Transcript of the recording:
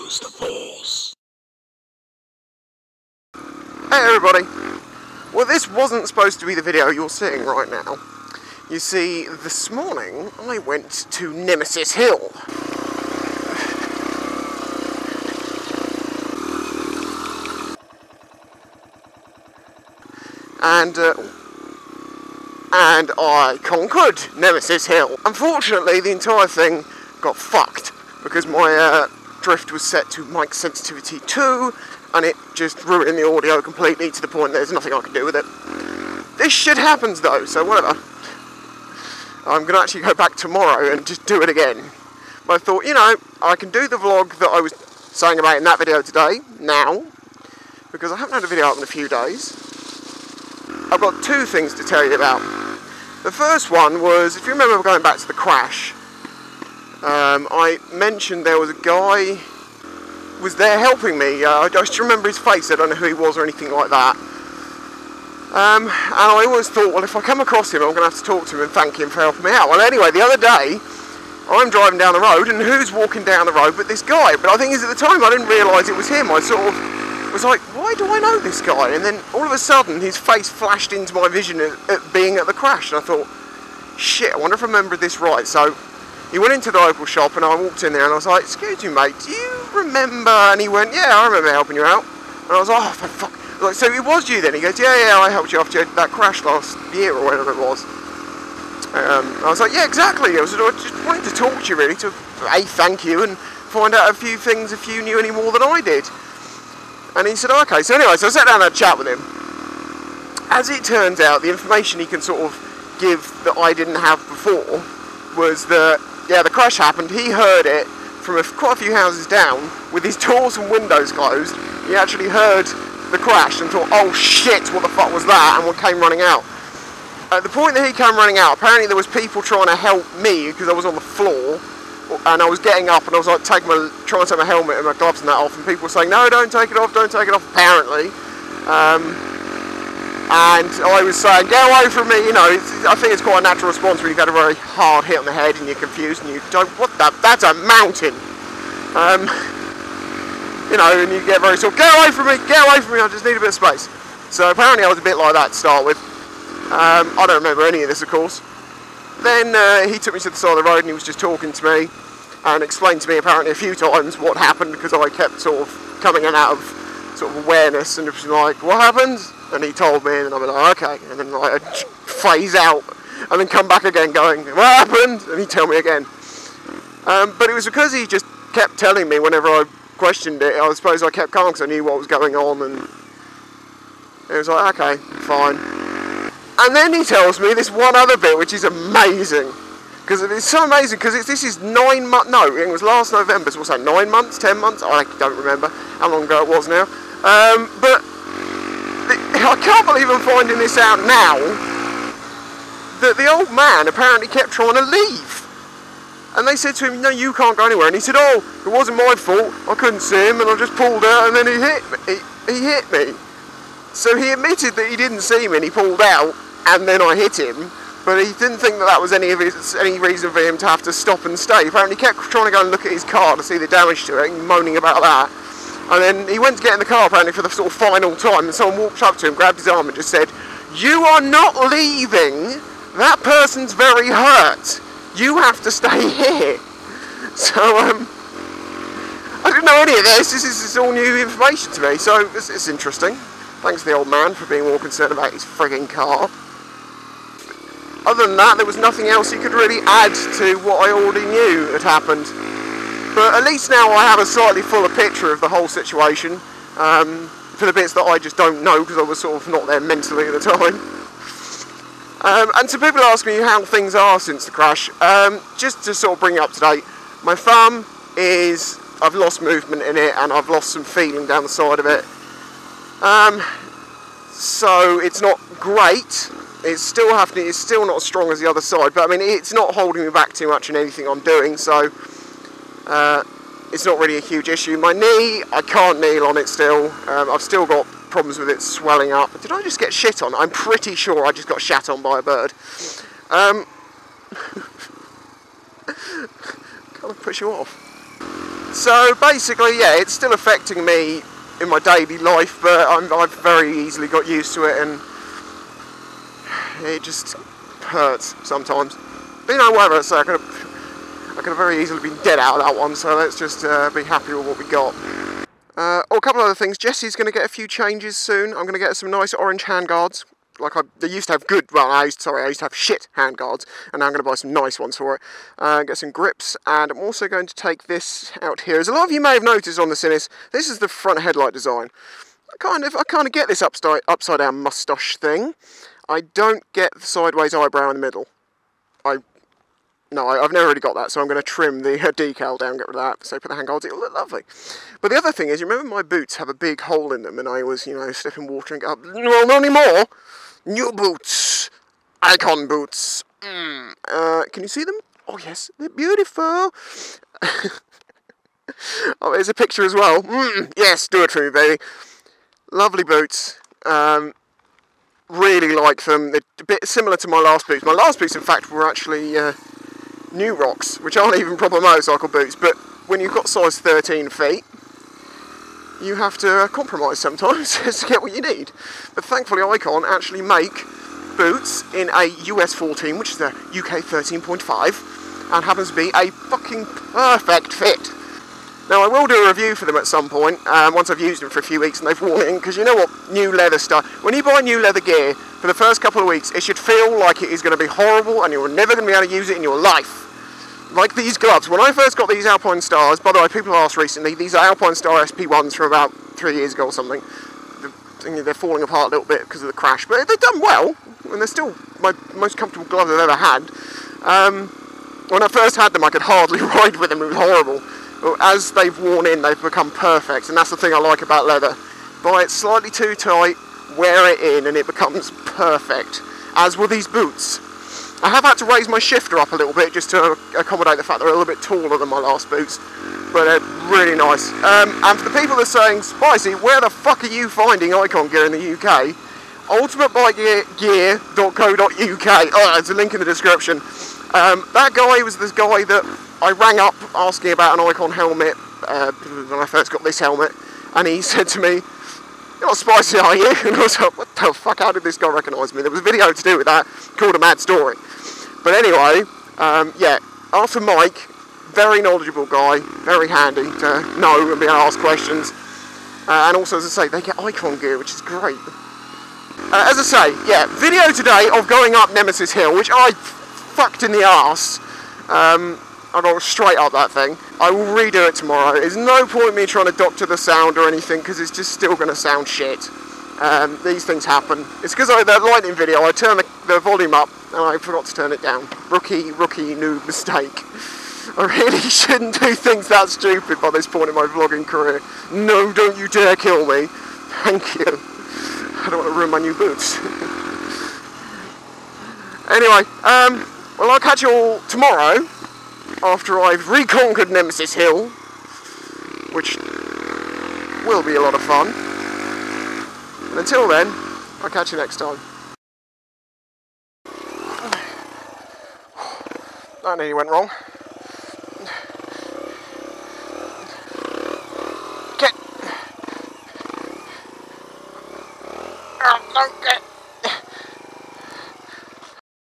Use the Force. Hey everybody! Well, this wasn't supposed to be the video you're seeing right now. You see, this morning I went to Nemesis Hill. And I conquered Nemesis Hill. Unfortunately, the entire thing got fucked because my drift was set to mic sensitivity 2, and it just ruined the audio completely to the point there's nothing I can do with it. This shit happens though, so whatever. I'm going to actually go back tomorrow and just do it again. But I thought, you know, I can do the vlog that I was saying about in that video today, now, because I haven't had a video out in a few days. I've got two things to tell you about. The first one was, if you remember going back to the crash, I mentioned there was a guy was there helping me. I just remember his face, I don't know who he was or anything like that. And I always thought, well, if I come across him, I'm going to have to talk to him and thank him for helping me out. Well, anyway, the other day, I'm driving down the road, and who's walking down the road but this guy? But I think at the time I didn't realise it was him. I sort of was like, why do I know this guy? And then all of a sudden his face flashed into my vision at being at the crash, and I thought, shit, I wonder if I remembered this right. So he went into the local shop and I walked in there and I was like, excuse me mate, do you remember? And he went, yeah, I remember helping you out. And I was like, oh for fuck. Like, so it was you then? He goes, yeah, I helped you after that crash last year or whatever it was. I was like, yeah, exactly. I just wanted to talk to you really, to A, thank you, and find out a few things if you knew any more than I did. And he said, okay. So anyway, so I sat down and had a chat with him. As it turns out, the information he can sort of give that I didn't have before was that, yeah, the crash happened. He heard it from quite a few houses down with his doors and windows closed. He actually heard the crash and thought, oh shit, what the fuck was that? And came running out. At the point that he came running out, apparently there was people trying to help me because I was on the floor. And I was getting up and I was like trying to take my helmet and my gloves and that off, and people were saying, no, don't take it off, apparently. And I was saying, get away from me, you know. I think it's quite a natural response when you've had a very hard hit on the head and you're confused and you don't, what the, that's a mountain. You know, and you get very sort of, get away from me, I just need a bit of space. So apparently I was a bit like that to start with. I don't remember any of this, of course. Then he took me to the side of the road and he was just talking to me and explained to me apparently a few times what happened, because I kept sort of coming in out of sort of awareness and it was like, what happened? And he told me and I'm like, okay. And then like, I'd phase out and then come back again going, what happened? And he'd tell me again. But it was because he just kept telling me whenever I questioned it. I suppose I kept calm because I knew what was going on, and it was like, okay, fine. And then he tells me this one other bit, which is amazing. Because it's so amazing, because this is 9 months, no, it was last November, so what's that, 9 months, 10 months? I don't remember how long ago it was now. But I can't believe I'm finding this out now, that the old man apparently kept trying to leave. And they said to him, no, you can't go anywhere. And he said, oh, it wasn't my fault, I couldn't see him, and I just pulled out, and then he hit me. So he admitted that he didn't see me, and he pulled out, and then I hit him, but he didn't think that was any reason for him to have to stop and stay. Apparently he kept trying to go and look at his car to see the damage to it, and moaning about that. And then he went to get in the car apparently for the sort of final time, and someone walked up to him, grabbed his arm and just said, you are not leaving, that person's very hurt, you have to stay here. So I didn't know any of this is all new information to me, so it's interesting. Thanks to the old man for being more concerned about his frigging car. Other than that, there was nothing else he could really add to what I already knew had happened. But at least now I have a slightly fuller picture of the whole situation, for the bits that I just don't know because I was sort of not there mentally at the time. And so people ask me how things are since the crash. Just to sort of bring it up to date, my thumb I've lost movement in it and I've lost some feeling down the side of it. So it's not great. It's still not as strong as the other side, but I mean it's not holding me back too much in anything I'm doing, so it's not really a huge issue. My knee, I can't kneel on it still. I've still got problems with it swelling up. Did I just get shit on? I'm pretty sure I just got shat on by a bird. Kind of push you off. So basically, yeah, it's still affecting me in my daily life, but I've very easily got used to it, and it just hurts sometimes. But you know, whatever, so I could have very easily been dead out of that one, so let's just be happy with what we got. Oh, a couple of other things. Jesse's going to get a few changes soon. I'm going to get some nice orange handguards. Like they used to have good, well, I used to have shit handguards, and now I'm going to buy some nice ones for it. Get some grips, and I'm also going to take this out here. As a lot of you may have noticed on the Sinnis, this is the front headlight design. I kind of get this upside down moustache thing. I don't get the sideways eyebrow in the middle. I've never really got that, so I'm going to trim the decal down, get rid of that, so put the handguards, it'll look lovely. But the other thing is, you remember my boots have a big hole in them, and I was, slipping water and go, well, not anymore. New boots. Icon boots. Can you see them? Oh, yes, they're beautiful. Oh, there's a picture as well. Yes, do it for me, baby. Lovely boots. Really like them. They're a bit similar to my last boots. My last boots, in fact, were actually New Rocks, which aren't even proper motorcycle boots, but when you've got size 13 feet, you have to compromise sometimes to get what you need. But thankfully Icon actually make boots in a US 14, which is the UK 13.5, and happens to be a fucking perfect fit. Now I will do a review for them at some point, once I've used them for a few weeks and they've worn in, because you know what, new leather stuff, when you buy new leather gear, for the first couple of weeks, it should feel like it is going to be horrible and you're never going to be able to use it in your life. Like these gloves. When I first got these Alpine Stars, by the way, people asked recently, these are Alpine Star SP1s from about 3 years ago or something. They're falling apart a little bit because of the crash, but they've done well, and they're still my most comfortable gloves I've ever had. When I first had them, I could hardly ride with them, it was horrible. But as they've worn in, they've become perfect, and that's the thing I like about leather. Buy it slightly too tight, wear it in, and it becomes perfect. As will these boots. I have had to raise my shifter up a little bit just to accommodate the fact they're a little bit taller than my last boots, but they're really nice. And for the people that are saying, Spicy, where the fuck are you finding Icon gear in the UK? ultimatebikegear.co.uk. Oh, there's a link in the description. That guy was this guy that I rang up asking about an Icon helmet when I first got this helmet, and he said to me, "You're not Spicy, are you?" And I was like, what the fuck, how did this guy recognise me? There was a video to do with that called A Mad Story. But anyway, yeah, after Mike, very knowledgeable guy, very handy to know and be able to ask questions. And also, as I say, they get Icon gear, which is great. As I say, yeah, video today of going up Nemesis Hill, which I fucked in the arse. I got straight up that thing. I will redo it tomorrow. There's no point in me trying to doctor the sound or anything, because it's just still going to sound shit. These things happen. It's because of the lighting video, I turned the volume up and I forgot to turn it down. Rookie noob mistake. I really shouldn't do things that stupid by this point in my vlogging career. No, don't you dare kill me. Thank you. I don't want to ruin my new boots. Anyway, well, I'll catch you all tomorrow after I've reconquered Nemesis Hill, which will be a lot of fun. And until then, I'll catch you next time. That nearly went wrong.